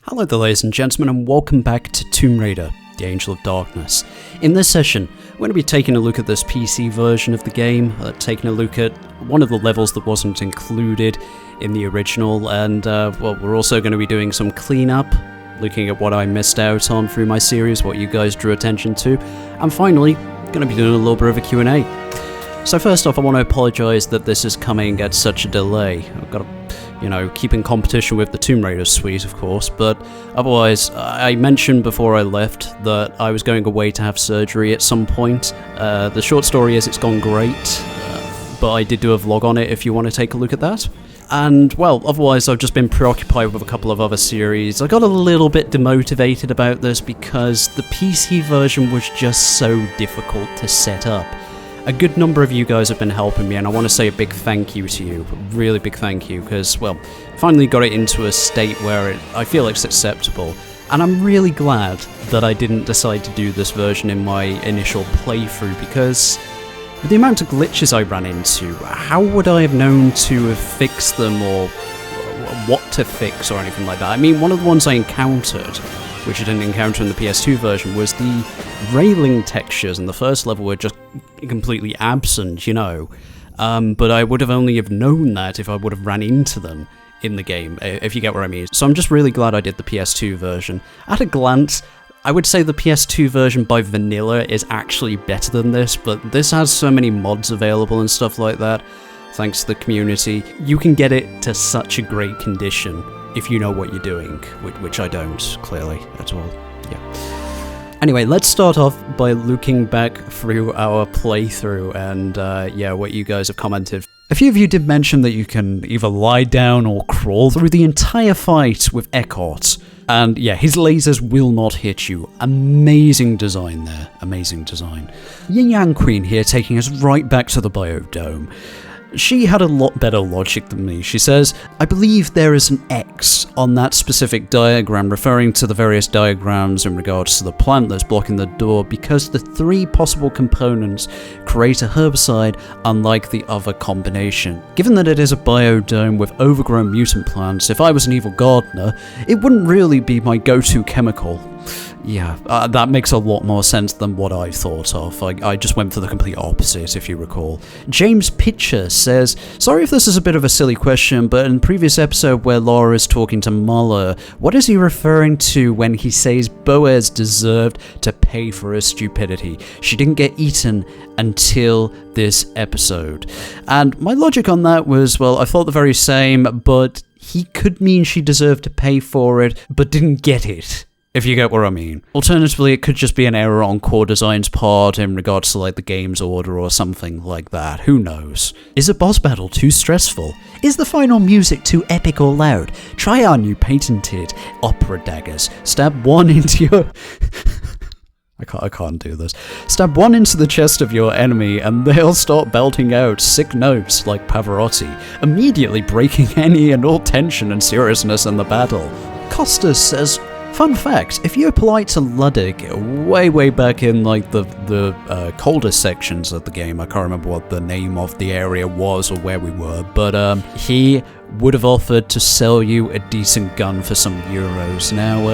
Hello there ladies and gentlemen, and welcome back to Tomb Raider, the Angel of Darkness. In this session, we're going to be taking a look at this PC version of the game, taking a look at one of the levels that wasn't included in the original, and well, we're also going to be doing some cleanup, looking at what I missed out on through my series, what you guys drew attention to, and finally, going to be doing a little bit of a Q&A. So first off, I want to apologise that this is coming at such a delay. I've got to, keep in competition with the Tomb Raider suite, of course, but otherwise, I mentioned before I left that I was going away to have surgery at some point. The short story is it's gone great, but I did do a vlog on it if you want to take a look at that. And, well, otherwise I've just been preoccupied with a couple of other series. I got a little bit demotivated about this because the PC version was just so difficult to set up. A good number of you guys have been helping me, and I want to say a big thank you to you, a really big thank you, because, well, finally got it into a state where I feel it's acceptable, and I'm really glad that I didn't decide to do this version in my initial playthrough, because with the amount of glitches I ran into, how would I have known to have fixed them, or what to fix, or anything like that? I mean, one of the ones I encountered, which I didn't encounter in the PS2 version, was the railing textures in the first level were just completely absent, but I would have only have known that if I would have ran into them in the game, if you get what I mean. So I'm just really glad I did the PS2 version. At a glance, I would say the PS2 version by vanilla is actually better than this, but this has so many mods available and stuff like that, thanks to the community. You can get it to such a great condition if you know what you're doing, which I don't, clearly, at all. Yeah. Anyway, let's start off by looking back through our playthrough and, what you guys have commented. A few of you did mention that you can either lie down or crawl through the entire fight with Eckhart. And yeah, his lasers will not hit you. Amazing design there, amazing design. Yin Yang Queen here taking us right back to the biodome. She had a lot better logic than me. She says, I believe there is an X on that specific diagram, referring to the various diagrams in regards to the plant that's blocking the door, because the three possible components create a herbicide unlike the other combination. Given that it is a biodome with overgrown mutant plants, if I was an evil gardener, it wouldn't really be my go-to chemical. Yeah, that makes a lot more sense than what I thought of. I just went for the complete opposite, if you recall. James Pitcher says, sorry if this is a bit of a silly question, but in the previous episode where Laura is talking to Muller, what is he referring to when he says Boaz deserved to pay for her stupidity? She didn't get eaten until this episode. And my logic on that was, well, I thought the very same, but he could mean she deserved to pay for it, but didn't get it. If you get what I mean. Alternatively, it could just be an error on Core Design's part in regards to like the game's order or something like that. Who knows? Is a boss battle too stressful? Is the final music too epic or loud? Try our new patented opera daggers. Stab one into your... I can't do this. Stab one into the chest of your enemy and they'll start belting out sick notes like Pavarotti, immediately breaking any and all tension and seriousness in the battle. Costas says... Fun fact, if you're polite to Ludwig, way back in like the colder sections of the game, I can't remember what the name of the area was or where we were, but he would have offered to sell you a decent gun for some euros. Now,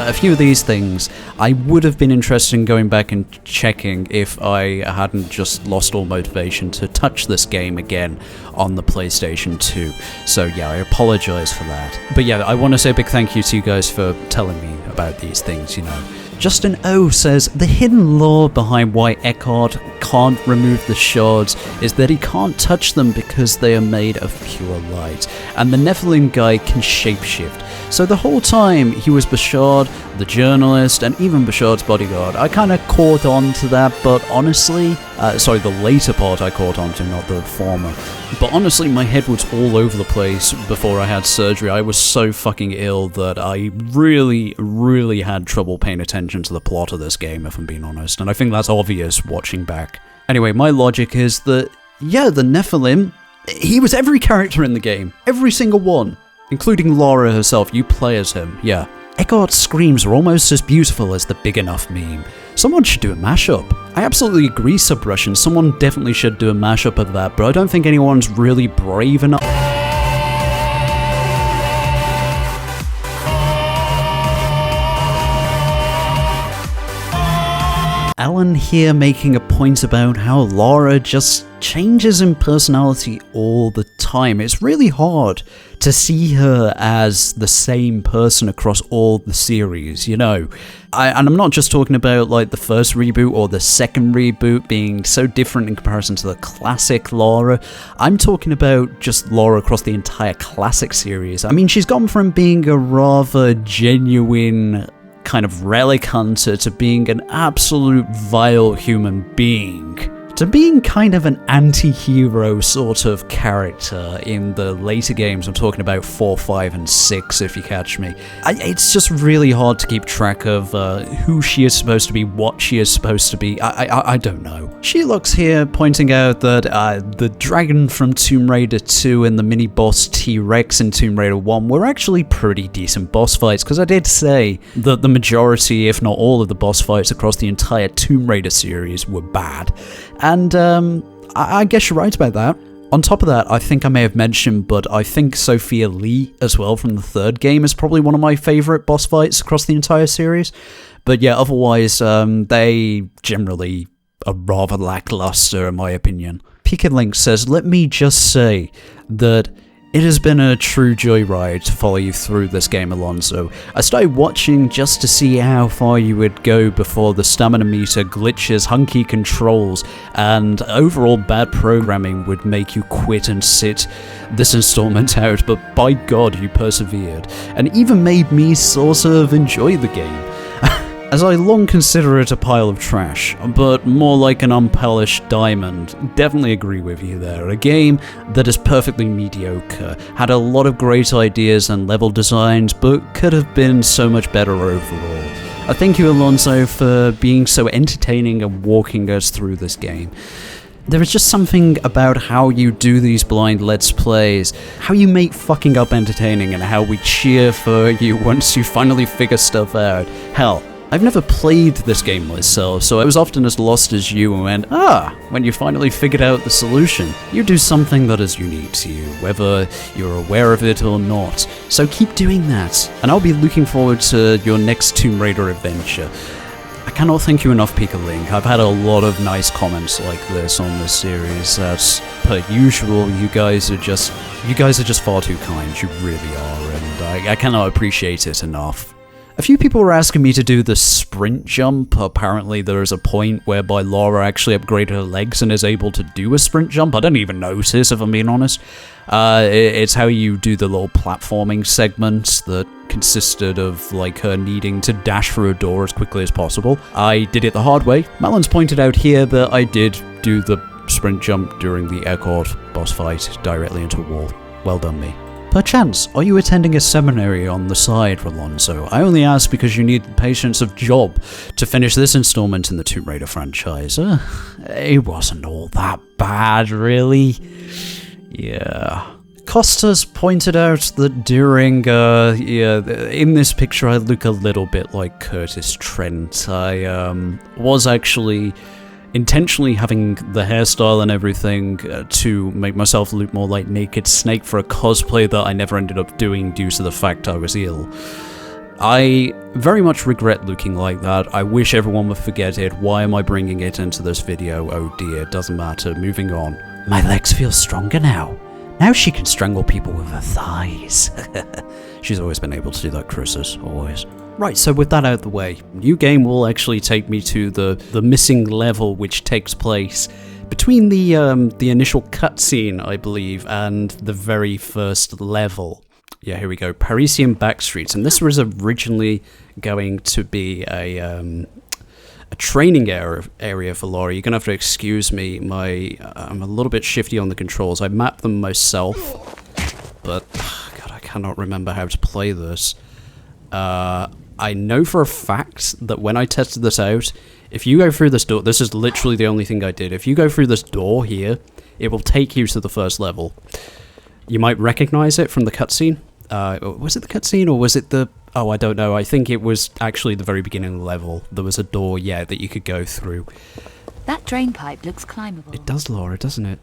a few of these things, I would have been interested in going back and checking if I hadn't just lost all motivation to touch this game again on the PlayStation 2. So yeah, I apologize for that. But yeah, I want to say a big thank you to you guys for telling me about these things, Justin O says, the hidden lore behind why Eckhart can't remove the shards is that he can't touch them because they are made of pure light, and the Nephilim guy can shapeshift. So the whole time he was Bashard, the journalist, and even Bashard's bodyguard. I kind of caught on to that, but honestly, the later part I caught on to, not the former. But honestly, my head was all over the place before I had surgery. I was so fucking ill that I really had trouble paying attention to the plot of this game, if I'm being honest, and I think that's obvious watching back. Anyway, my logic is that, yeah, the Nephilim, he was every character in the game, every single one, including Laura herself. You play as him, yeah. Eckhart's screams are almost as beautiful as the Big Enough meme. Someone should do a mashup. I absolutely agree, Sub-Russian, someone definitely should do a mashup of that, but I don't think anyone's really brave enough. Alan here making a point about how Laura just changes in personality all the time. It's really hard to see her as the same person across all the series, you know. And I'm not just talking about like the first reboot or the second reboot being so different in comparison to the classic Laura. I'm talking about just Laura across the entire classic series. I mean, she's gone from being a rather genuine kind of relic hunter to being an absolute vile human being, to being kind of an anti-hero sort of character in the later games. I'm talking about 4, 5, and 6, if you catch me. It's just really hard to keep track of who she is supposed to be, what she is supposed to be. I don't know. She looks here pointing out that the dragon from Tomb Raider 2 and the mini-boss T-Rex in Tomb Raider 1 were actually pretty decent boss fights, because I did say that the majority, if not all of the boss fights across the entire Tomb Raider series were bad. And I guess you're right about that. On top of that, I think I may have mentioned, but I think Sophia Lee as well from the third game is probably one of my favourite boss fights across the entire series. But yeah, otherwise, they generally are rather lackluster in my opinion. Pekin Link says, let me just say that it has been a true joyride to follow you through this game, Alonso. I started watching just to see how far you would go before the stamina meter glitches, hunky controls, and overall bad programming would make you quit and sit this installment out, but by God, you persevered, and even made me sort of enjoy the game. As I long consider it a pile of trash, but more like an unpolished diamond. Definitely agree with you there. A game that is perfectly mediocre, had a lot of great ideas and level designs, but could have been so much better overall. I thank you, Alonso, for being so entertaining and walking us through this game. There is just something about how you do these blind Let's Plays, how you make fucking up entertaining, and how we cheer for you once you finally figure stuff out. Hell, I've never played this game myself, so I was often as lost as you and went, when you finally figured out the solution. You do something that is unique to you, whether you're aware of it or not. So keep doing that, and I'll be looking forward to your next Tomb Raider adventure. I cannot thank you enough, Pika Link. I've had a lot of nice comments like this on this series. As per usual, you guys are just far too kind. You really are, and I cannot appreciate it enough. A few people were asking me to do the sprint jump. Apparently there is a point whereby Laura actually upgraded her legs and is able to do a sprint jump. I didn't even notice, if I'm being honest. It's how you do the little platforming segments that consisted of like her needing to dash through a door as quickly as possible. I did it the hard way. Melon's pointed out here that I did do the sprint jump during the Eckort boss fight directly into a wall. Well done, me. Perchance, are you attending a seminary on the side, Rolonzo? I only ask because you need the patience of Job to finish this installment in the Tomb Raider franchise. It wasn't all that bad, really. Yeah. Costas pointed out that during, in this picture I look a little bit like Curtis Trent. I was actually intentionally having the hairstyle and everything to make myself look more like Naked Snake for a cosplay that I never ended up doing due to the fact I was ill. I very much regret looking like that. I wish everyone would forget it. Why am I bringing it into this video? Oh dear, it doesn't matter. Moving on. My legs feel stronger now. Now she can strangle people with her thighs. She's always been able to do that, Chrysis. Always. Right, so with that out of the way, new game will actually take me to the missing level which takes place between the initial cutscene, I believe, and the very first level. Yeah, here we go, Parisian Backstreets, and this was originally going to be a training area for Laura. You're gonna have to excuse me, I'm a little bit shifty on the controls. I mapped them myself, but God, I cannot remember how to play this. I know for a fact that when I tested this out, if you go through this door, this is literally the only thing I did. If you go through this door here, it will take you to the first level. You might recognize it from the cutscene. Was it the cutscene or was it the... Oh, I don't know. I think it was actually the very beginning of the level. There was a door, yeah, that you could go through. That drain pipe looks climbable. It does, Laura, doesn't it?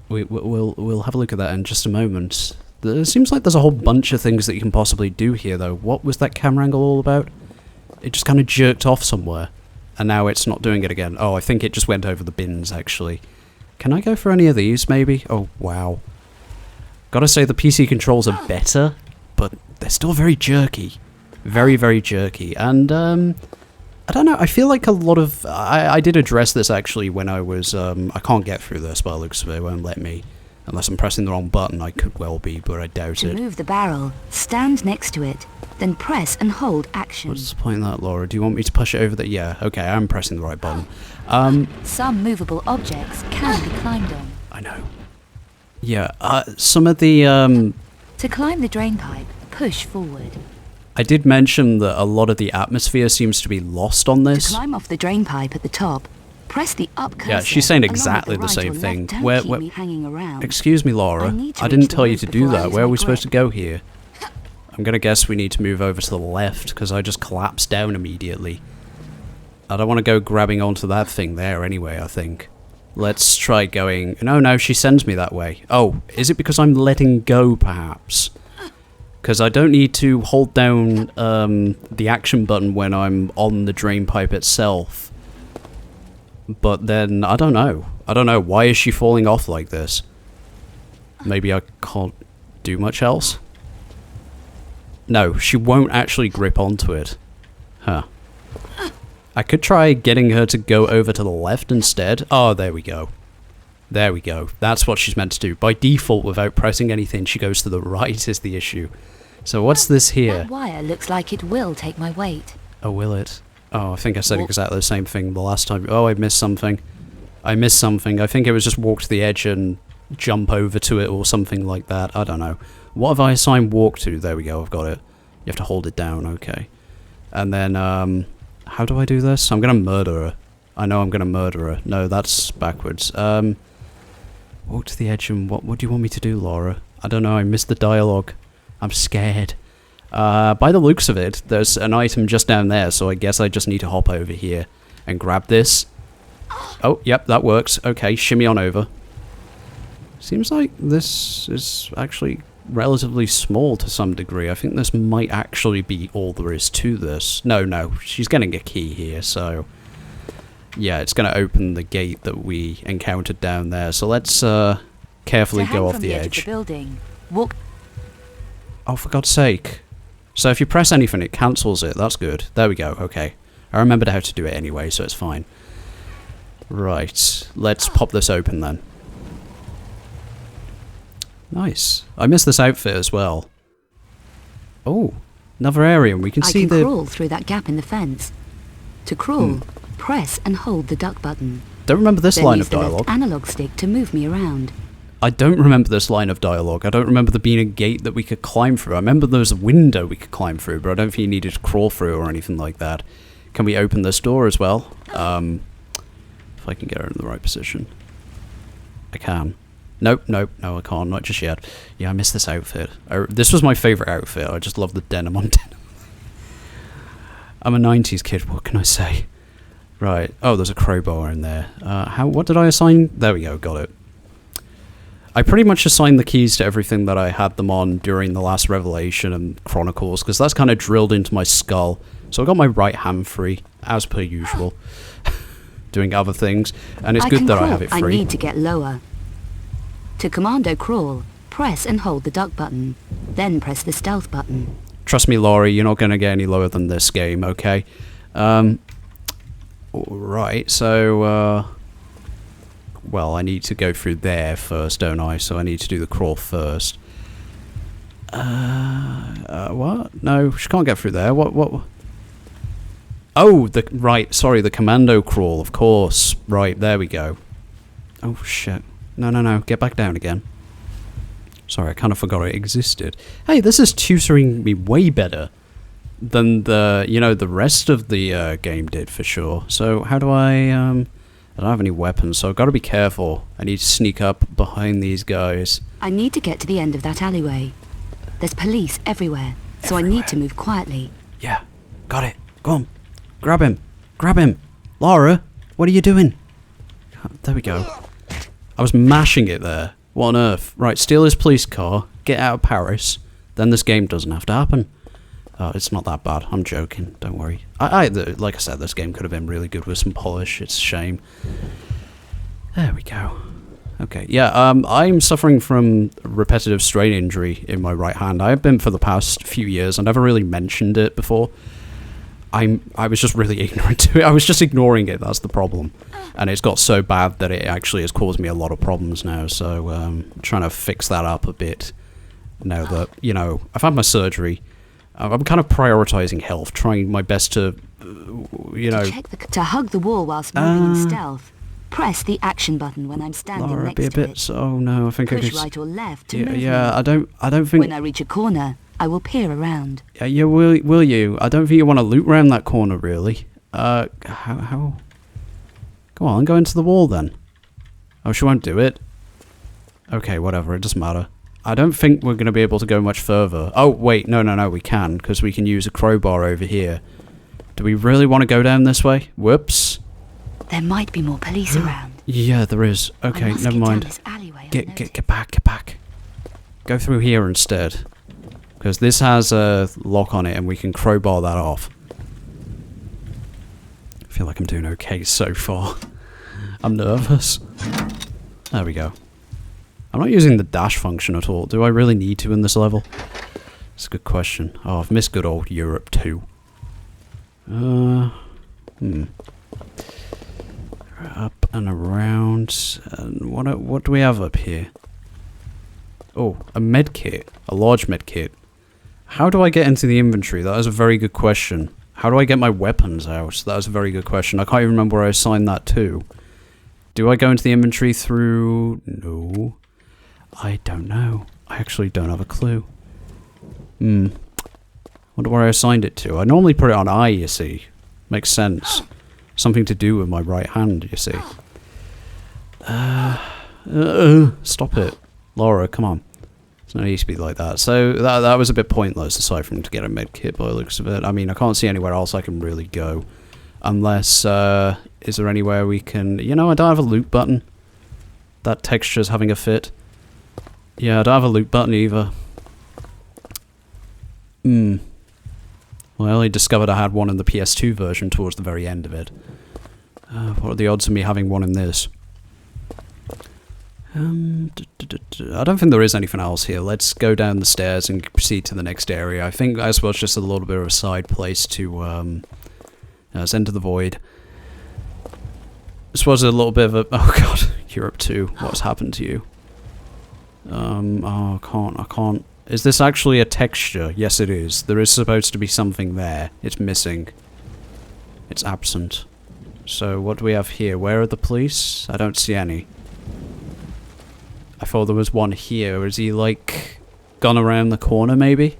We'll have a look at that in just a moment. It seems like there's a whole bunch of things that you can possibly do here, though. What was that camera angle all about? It just kind of jerked off somewhere. And now it's not doing it again. Oh, I think it just went over the bins, actually. Can I go for any of these, maybe? Oh, wow. Gotta say, the PC controls are better, but they're still very jerky. Very, very jerky. And, I don't know, I feel like a lot of... I did address this, actually, when I was... I can't get through this by the looks of it. It won't let me. Unless I'm pressing the wrong button, I could well be, but I doubt it. To move the barrel, stand next to it, then press and hold action. What's the point of that, Laura? Do you want me to push it over the... Yeah, okay, I'm pressing the right button. Some movable objects can be climbed on. I know. Yeah, some of the... To climb the drain pipe, push forward. I did mention that a lot of the atmosphere seems to be lost on this. To climb off the drain pipe at the top, press the up cursor. Yeah, she's saying exactly the same thing. Don't keep me hanging around. Excuse me, Laura. I didn't tell you to do that. Where are we supposed to go here? I'm gonna guess we need to move over to the left, because I just collapsed down immediately. I don't want to go grabbing onto that thing there anyway, I think. Let's try going... No, she sends me that way. Oh, is it because I'm letting go, perhaps? Because I don't need to hold down the action button when I'm on the drain pipe itself. But then, I don't know. I don't know. Why is she falling off like this? Maybe I can't do much else? No, she won't actually grip onto it. Huh. I could try getting her to go over to the left instead. Oh, there we go. There we go. That's what she's meant to do. By default, without pressing anything, she goes to the right is the issue. So what's this here? That wire looks like it will take my weight. Oh, will it? Oh, I think I said exactly the same thing the last time. Oh, I missed something. I missed something. I think it was just walk to the edge and jump over to it or something like that. I don't know. What have I assigned walk to? There we go, I've got it. You have to hold it down, okay. And then, how do I do this? I'm gonna murder her. I know I'm gonna murder her. No, that's backwards. Walk to the edge and what do you want me to do, Laura? I don't know, I missed the dialogue. I'm scared. By the looks of it, there's an item just down there, so I guess I just need to hop over here and grab this. Oh, yep, that works. Okay, shimmy on over. Seems like this is actually relatively small to some degree. I think this might actually be all there is to this. No, she's getting a key here, so... Yeah, it's going to open the gate that we encountered down there, so let's carefully go off the edge. Of the building, walk. Oh, for God's sake. So if you press anything, it cancels it. That's good. There we go, okay. I remembered how to do it anyway, so it's fine. Right, let's pop this open then. Nice. I missed this outfit as well. Oh, another area, and we can see the... I can crawl through that gap in the fence. To crawl, press and hold the duck button. Don't remember this Then line use of the left dialogue. analog stick to move me around. I don't remember this line of dialogue. I don't remember there being a gate that we could climb through. I remember there was a window we could climb through, but I don't think you needed to crawl through or anything like that. Can we open this door as well? If I can get her in the right position. I can. Nope, no, I can't. Not just yet. Yeah, I missed this outfit. This was my favourite outfit. I just love the denim on denim. I'm a 90s kid, what can I say? Right. Oh, there's a crowbar in there. What did I assign? There we go, got it. I pretty much assigned the keys to everything that I had them on during the last Revelation and Chronicles, because that's kind of drilled into my skull. So I got my right hand free, as per usual, doing other things, and it's good that I have it free. I need to get lower. To commando crawl, press and hold the duck button, then press the stealth button. Trust me, Laurie, you're not going to get any lower than this game, okay? Right, so, well, I need to go through there first, don't I? So I need to do the crawl first. What? No, she can't get through there. What? Oh, right, sorry, the commando crawl, of course. Right, there we go. Oh, shit. No, get back down again. Sorry, I kind of forgot it existed. Hey, this is tutoring me way better than the rest of the game did, for sure. So, how do I don't have any weapons, so I've got to be careful. I need to sneak up behind these guys. I need to get to the end of that alleyway. There's police everywhere, so I need to move quietly. Yeah, got it. Go on. Grab him. Laura, what are you doing? There we go. I was mashing it there. What on earth? Right, steal his police car, get out of Paris, then this game doesn't have to happen. Oh, it's not that bad. I'm joking. Don't worry. Like I said, this game could have been really good with some polish. It's a shame. There we go. Okay, yeah, I'm suffering from repetitive strain injury in my right hand. I have been for the past few years. I never really mentioned it before. I was just really ignorant to it. I was just ignoring it, that's the problem. And it's got so bad that it actually has caused me a lot of problems now, so I'm trying to fix that up a bit now that, you know, I've had my surgery. I'm kind of prioritizing health, trying my best to, you know... To hug the wall whilst moving in stealth. Press the action button when I'm standing Laura, next be a to bit. it. Oh no, I think I Push could. right or left to Yeah, move yeah. me. I don't think. When I reach a corner, I will peer around. Yeah, yeah. Will you? I don't think you want to loop around that corner, really. How? Go on, go into the wall then. Oh, she won't do it. Okay, whatever. It doesn't matter. I don't think we're going to be able to go much further. Oh wait, no, we can, because we can use a crowbar over here. Do we really want to go down this way? Whoops. There might be more police around. Yeah, there is. Okay, never mind. Get back. Go through here instead. Because this has a lock on it and we can crowbar that off. I feel like I'm doing okay so far. I'm nervous. There we go. I'm not using the dash function at all. Do I really need to in this level? That's a good question. Oh, I've missed good old Europe too. Up and around. And what do we have up here? Oh, a med kit. A large med kit. How do I get into the inventory? That is a very good question. How do I get my weapons out? That is a very good question. I can't even remember where I assigned that to. Do I go into the inventory through... No. I don't know. I actually don't have a clue. Wonder where I assigned it to. I normally put it on I, you see. Makes sense. Something to do with my right hand, you see. Stop it. Laura, come on. It's no need to be like that. So that was a bit pointless, aside from to get a med kit by the looks of it. I mean, I can't see anywhere else I can really go. Unless, is there anywhere we can... You know, I don't have a loot button. That texture's having a fit. Yeah, I don't have a loot button either. Well, I only discovered I had one in the PS2 version towards the very end of it. What are the odds of me having one in this? I don't think there is anything else here. Let's go down the stairs and proceed to the next area. I think I suppose just a little bit of a side place to let's enter the void. This was a little bit of a... Oh god, Europe 2. What's happened to you? Oh, I can't... Is this actually a texture? Yes, it is. There is supposed to be something there. It's missing. It's absent. So, what do we have here? Where are the police? I don't see any. I thought there was one here. Is he, like, gone around the corner, maybe?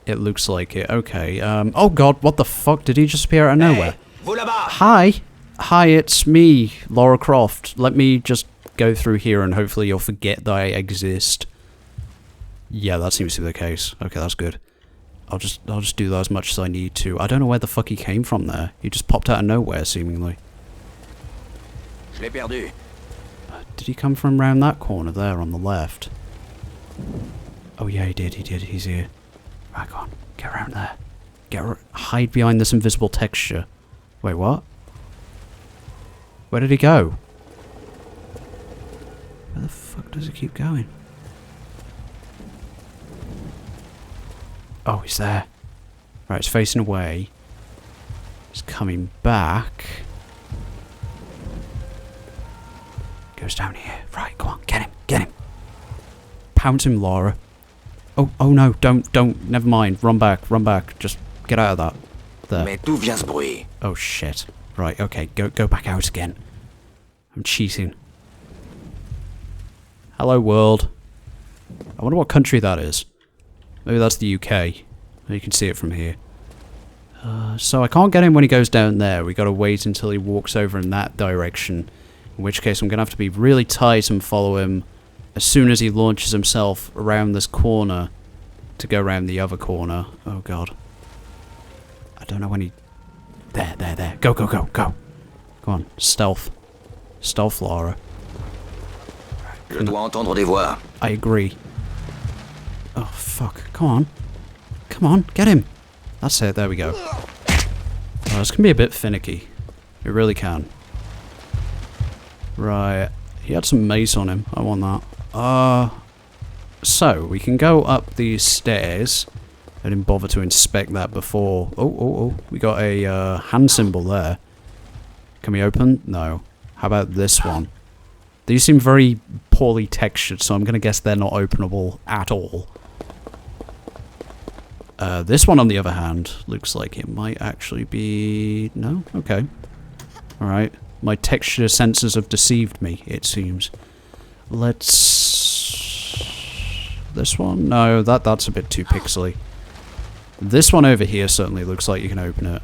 It looks like it. Okay, oh god, what the fuck? Did he just appear out of nowhere? Hi! Hi, it's me, Lara Croft. Let me just go through here and hopefully you'll forget that I exist. Yeah, that seems to be the case. Okay, that's good. I'll just do that as much as I need to. I don't know where the fuck he came from there. He just popped out of nowhere, seemingly. Je l'ai perdu. Did he come from around that corner there on the left? Oh yeah, he did. He's here. Right, go on. Get around there. Hide behind this invisible texture. Wait, what? Where did he go? Where the fuck does he keep going? Oh, he's there. Right, he's facing away. He's coming back. Goes down here. Right, go on, get him. Pounce him, Laura. Oh no, don't, never mind. Run back. Just get out of that. There. Mais d'où vient ce bruit? Oh shit. Right, okay, go back out again. I'm cheating. Hello, world. I wonder what country that is. Maybe that's the UK. You can see it from here. So I can't get him when he goes down there. We gotta wait until he walks over in that direction. In which case I'm gonna have to be really tight and follow him as soon as he launches himself around this corner to go around the other corner. Oh god. I don't know when he... There. Go. Go on, stealth. Stealth, Laura. Je dois entendre des voix. I agree. Oh, fuck. Come Come on, get him. That's it, there we go. Oh, this can be a bit finicky. It really can. Right. He had some mace on him. I want that. So, we can go up these stairs. I didn't bother to inspect that before. Oh. We got a hand symbol there. Can we open? No. How about this one? These seem very poorly textured, so I'm going to guess they're not openable at all. This one, on the other hand, looks like it might actually be... No? Okay. Alright. My texture sensors have deceived me, it seems. Let's... This one? No, that's a bit too pixely. This one over here certainly looks like you can open it.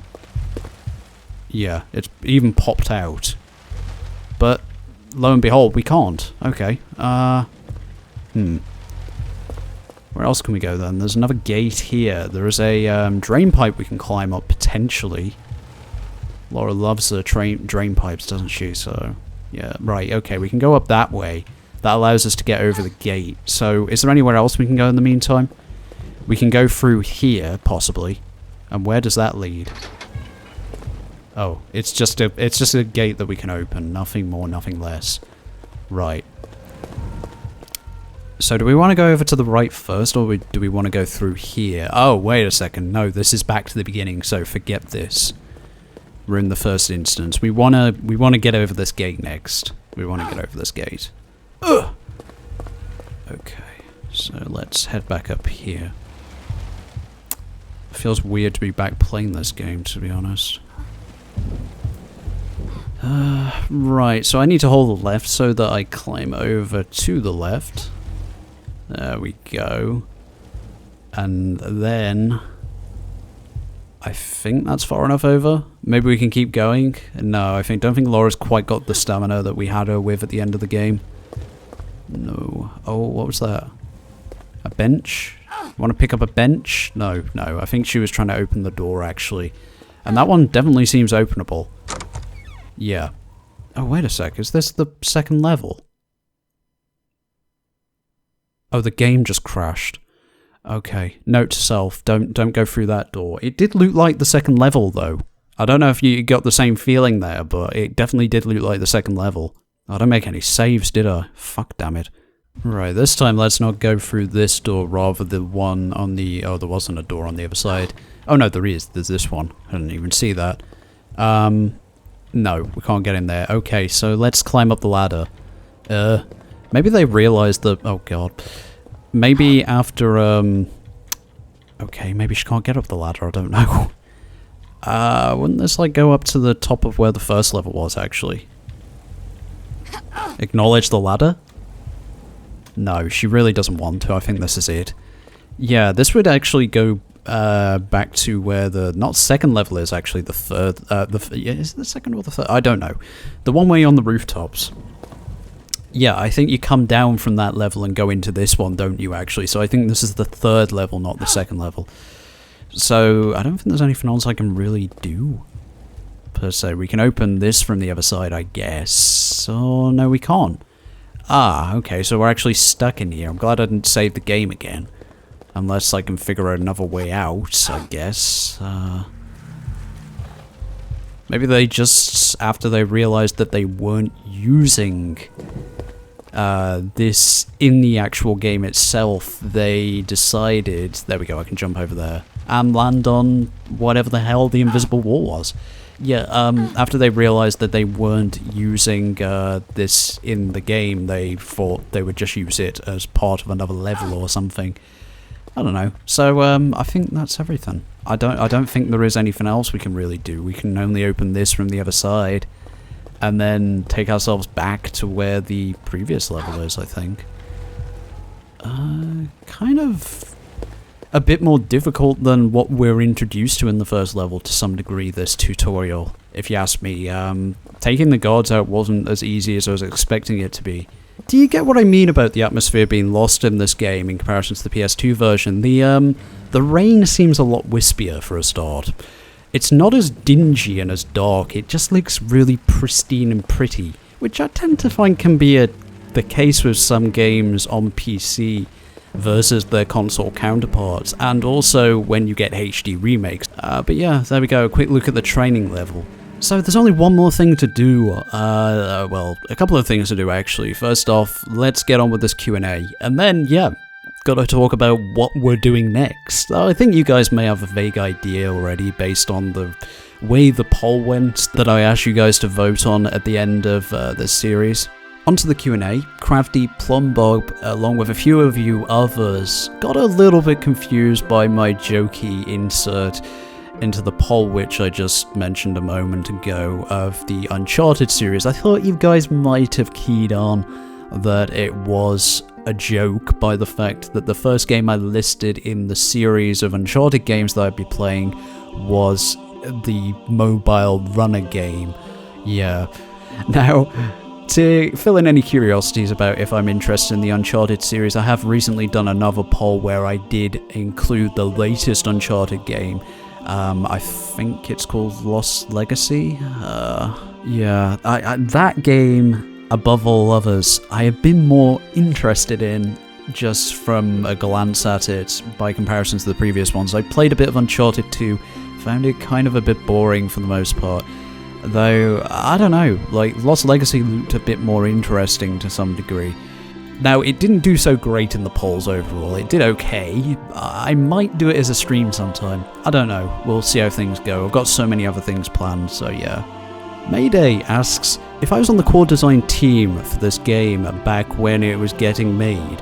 Yeah, it's even popped out. But, lo and behold, we can't. Okay. Where else can we go then? There's another gate here. There is a drain pipe we can climb up, potentially. Laura loves the drain pipes, doesn't she? So, yeah, right, okay, we can go up that way. That allows us to get over the gate. So, is there anywhere else we can go in the meantime? We can go through here, possibly. And where does that lead? Oh, it's just a gate that we can open. Nothing more, nothing less. Right. So do we want to go over to the right first, or do we want to go through here? Oh, wait a second. No, this is back to the beginning, so forget this. We're in the first instance. We wanna get over this gate next. We want to get over this gate. Ugh! Okay, so let's head back up here. It feels weird to be back playing this game, to be honest. Right, so I need to hold the left so that I climb over to the left. There we go. And then... I think that's far enough over. Maybe we can keep going. No, don't think Laura's quite got the stamina that we had her with at the end of the game. No. Oh, what was that? A bench? Want to pick up a bench? No. I think she was trying to open the door, actually. And that one definitely seems openable. Yeah. Oh, wait a sec. Is this the second level? Oh, the game just crashed. Okay. Note to self, don't go through that door. It did look like the second level, though. I don't know if you got the same feeling there, but it definitely did look like the second level. I don't make any saves, did I? Fuck, damn it. Right, this time let's not go through this door, rather the one on the... Oh, there wasn't a door on the other side. Oh, no, there is. There's this one. I didn't even see that. No, we can't get in there. Okay, so let's climb up the ladder. Maybe they realized that... Oh, God. Maybe after, okay, maybe she can't get up the ladder, I don't know. Wouldn't this, like, go up to the top of where the first level was, actually? Acknowledge the ladder? No, she really doesn't want to. I think this is it. Yeah, this would actually go, back to where the... Not second level is, actually, the third... yeah, is it the second or the third? I don't know. The one where you're on the rooftops. Yeah, I think you come down from that level and go into this one, don't you, actually? So I think this is the third level, not the second level. So, I don't think there's anything else I can really do, per se. We can open this from the other side, I guess. Oh, no, we can't. Ah, okay, so we're actually stuck in here. I'm glad I didn't save the game again. Unless I can figure out another way out, I guess. Maybe they just, after they realized that they weren't using this in the actual game itself, they decided... There we go, I can jump over there. And land on whatever the hell the invisible wall was. Yeah, after they realized that they weren't using this in the game, they thought they would just use it as part of another level or something. I don't know. So, I think that's everything. I don't think there is anything else we can really do. We can only open this from the other side, and then take ourselves back to where the previous level is, I think. Kind of a bit more difficult than what we're introduced to in the first level to some degree, this tutorial, if you ask me. Taking the guards out wasn't as easy as I was expecting it to be. Do you get what I mean about the atmosphere being lost in this game in comparison to the PS2 version? The rain seems a lot wispier for a start. It's not as dingy and as dark, it just looks really pristine and pretty, which I tend to find can be the case with some games on PC. versus their console counterparts, and also when you get HD remakes. But yeah, there we go, a quick look at the training level. So there's only one more thing to do, well, a couple of things to do actually. First off, let's get on with this Q&A, and then, yeah, gotta talk about what we're doing next. I think you guys may have a vague idea already based on the way the poll went that I asked you guys to vote on at the end of this series. Onto the Q&A, Crafty Plumbob, along with a few of you others, got a little bit confused by my jokey insert into the poll which I just mentioned a moment ago of the Uncharted series. I thought you guys might have keyed on that it was a joke by the fact that the first game I listed in the series of Uncharted games that I'd be playing was the mobile runner game. Yeah. Now, to fill in any curiosities about if I'm interested in the Uncharted series, I have recently done another poll where I did include the latest Uncharted game. I think it's called Lost Legacy. Yeah, that game, above all others, I have been more interested in just from a glance at it by comparison to the previous ones. I played a bit of Uncharted 2, found it kind of a bit boring for the most part. Though, I don't know, like, Lost Legacy looked a bit more interesting to some degree. Now, it didn't do so great in the polls overall, it did okay. I might do it as a stream sometime. I don't know, we'll see how things go. I've got so many other things planned, so yeah. Mayday asks, if I was on the core design team for this game back when it was getting made,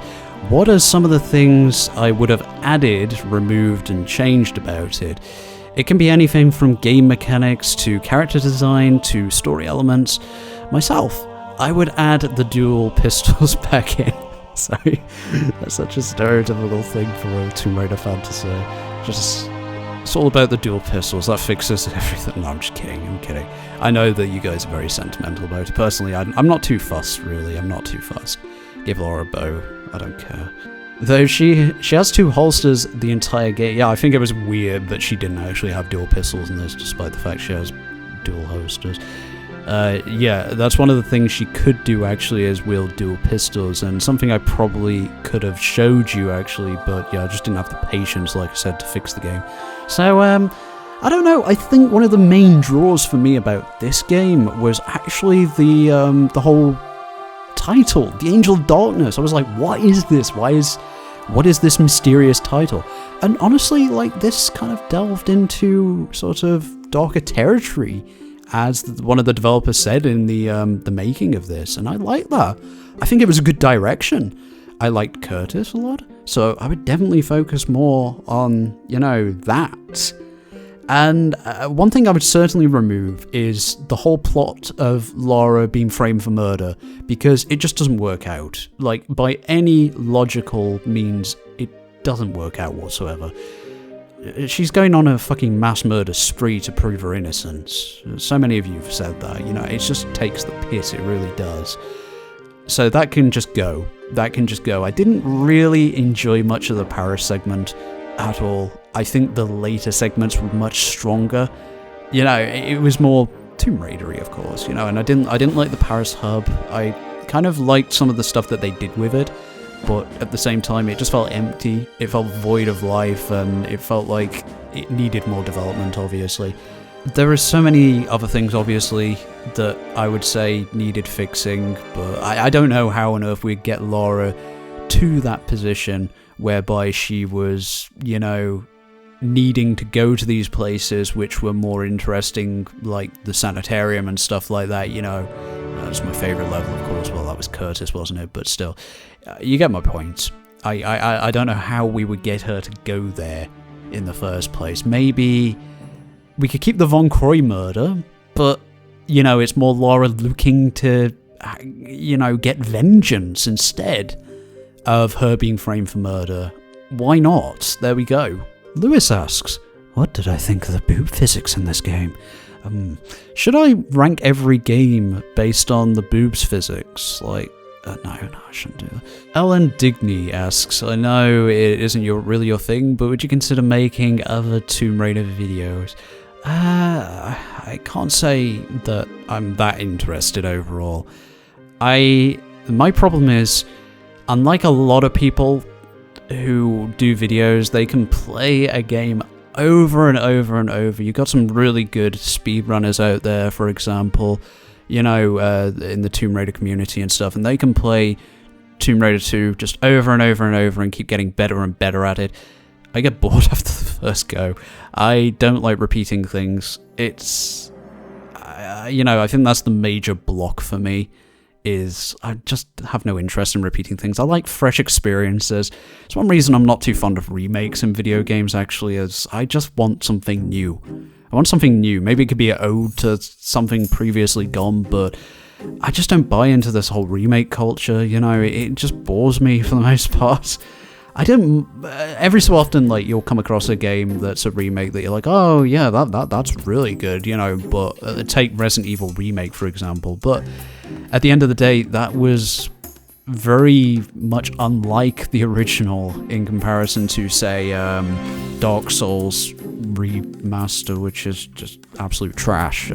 what are some of the things I would have added, removed, and changed about it? It can be anything from game mechanics to character design to story elements. Myself, I would add the dual pistols back in. Sorry, that's such a stereotypical thing for a Tomb Raider fan to say. It's all about the dual pistols, that fixes everything. No, I'm just kidding, I'm kidding. I know that you guys are very sentimental about it. Personally, I'm not too fussed, really, I'm not too fussed. Give Laura a bow, I don't care. Though she has two holsters the entire game. Yeah, I think it was weird that she didn't actually have dual pistols in this, despite the fact she has dual holsters. Yeah, that's one of the things she could do actually, is wield dual pistols, and something I probably could have showed you actually, but yeah, I just didn't have the patience, like I said, to fix the game. So, I don't know, I think one of the main draws for me about this game was actually the whole title, The Angel of Darkness. I was like, what is this? What is this mysterious title? And honestly, like, this kind of delved into sort of darker territory, as one of the developers said in the making of this, and I like that. I think it was a good direction. I liked Curtis a lot, so I would definitely focus more on, you know, that. And one thing I would certainly remove is the whole plot of Lara being framed for murder, because it just doesn't work out. Like, by any logical means, it doesn't work out whatsoever. She's going on a fucking mass murder spree to prove her innocence. So many of you have said that, you know, it just takes the piss, it really does. So that can just go. That can just go. I didn't really enjoy much of the Paris segment at all. I think the later segments were much stronger. You know, it was more Tomb Raider-y, of course, you know, and I didn't like the Paris hub. I kind of liked some of the stuff that they did with it, but at the same time, it just felt empty. It felt void of life, and it felt like it needed more development, obviously. There are so many other things, obviously, that I would say needed fixing, but I don't know how on earth we'd get Lara to that position whereby she was, you know, needing to go to these places which were more interesting, like the sanitarium and stuff like that, you know. That's my favourite level, of course. Well, that was Curtis, wasn't it? But still, you get my point. I don't know how we would get her to go there in the first place. Maybe we could keep the Von Croy murder, but, you know, it's more Lara looking to, you know, get vengeance instead of her being framed for murder. Why not? There we go. Lewis asks, what did I think of the boob physics in this game? Should I rank every game based on the boobs physics? Like, no, I shouldn't do that. Ellen Digney asks, I know it isn't really your thing, but would you consider making other Tomb Raider videos? I can't say that I'm that interested overall. My problem is, unlike a lot of people, who do videos, they can play a game over and over and over. You've got some really good speedrunners out there, for example, you know, in the Tomb Raider community and stuff, and they can play Tomb Raider 2 just over and over and over and keep getting better and better at it. I get bored after the first go. I don't like repeating things. It's, you know, I think that's the major block for me, is I just have no interest in repeating things. I like fresh experiences. It's one reason I'm not too fond of remakes in video games, actually, is I just want something new. I want something new. Maybe it could be an ode to something previously gone, but I just don't buy into this whole remake culture, you know, it just bores me for the most part. I don't, every so often, like, you'll come across a game that's a remake that you're like, oh yeah, that's really good, you know, but take Resident Evil Remake, for example, but at the end of the day, that was very much unlike the original in comparison to, say, Dark Souls Remaster, which is just absolute trash,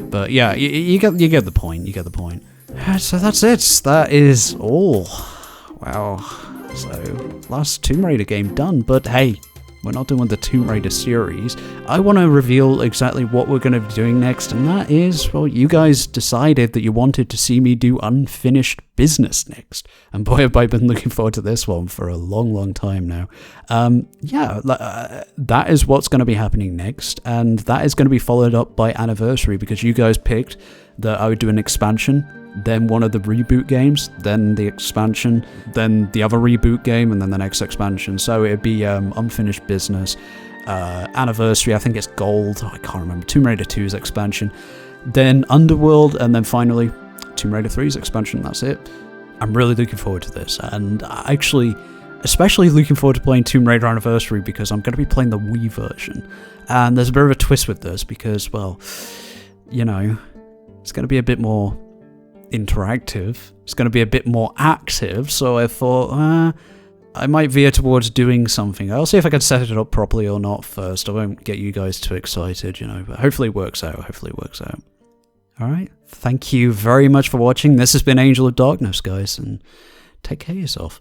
but yeah, you get the point, you get the point. So that's it, that is all. Wow. So, last Tomb Raider game done, but hey, we're not doing the Tomb Raider series. I want to reveal exactly what we're going to be doing next, and that is, well, you guys decided that you wanted to see me do Unfinished Business next. And boy, have I been looking forward to this one for a long, long time now. That is what's going to be happening next, and that is going to be followed up by Anniversary, because you guys picked that I would do an expansion, then one of the reboot games, then the expansion, then the other reboot game, and then the next expansion. So it'd be Unfinished Business, Anniversary, I think it's Gold, I can't remember, Tomb Raider 2's expansion, then Underworld, and then finally Tomb Raider 3's expansion. That's it. I'm really looking forward to this, and actually, especially looking forward to playing Tomb Raider Anniversary, because I'm going to be playing the Wii version. And there's a bit of a twist with this, because, well, you know, it's going to be a bit more interactive, it's going to be a bit more active, so I thought I might veer towards doing something. I'll see if I can set it up properly or not first. I won't get you guys too excited, you know, but hopefully it works out, Alright, thank you very much for watching. This has been Angel of Darkness, guys, and take care of yourself.